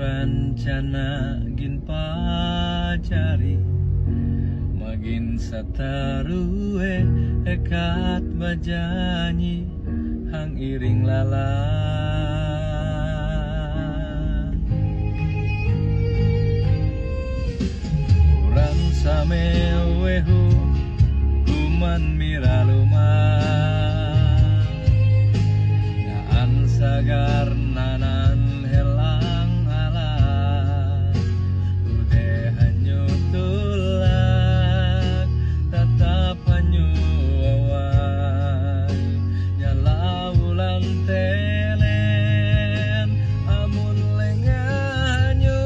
rancana gin pacari magin satarue ekat bajanyi hang iring lala urang samewehu kuman miraluma ngaan sagar nanan helang ala ude hanyu tulak tetap hanyu awai nyala ulang telen amun lenganyu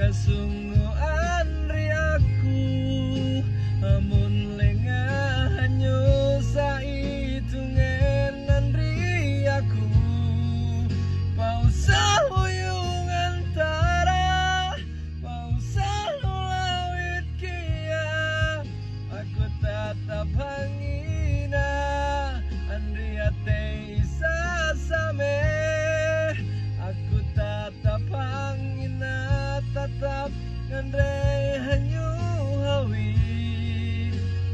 kasungguhan riaku amun lenganyu saitungen riaku pausah huyung antara pausah lawit kia aku tetap hangina andriate isa same aku tetap hangina tetap ngandre hanyu hawi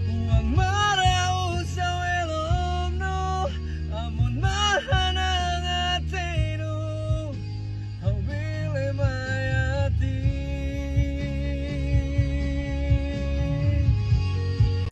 buang marau sawelom no amun mahana ngatenu hawile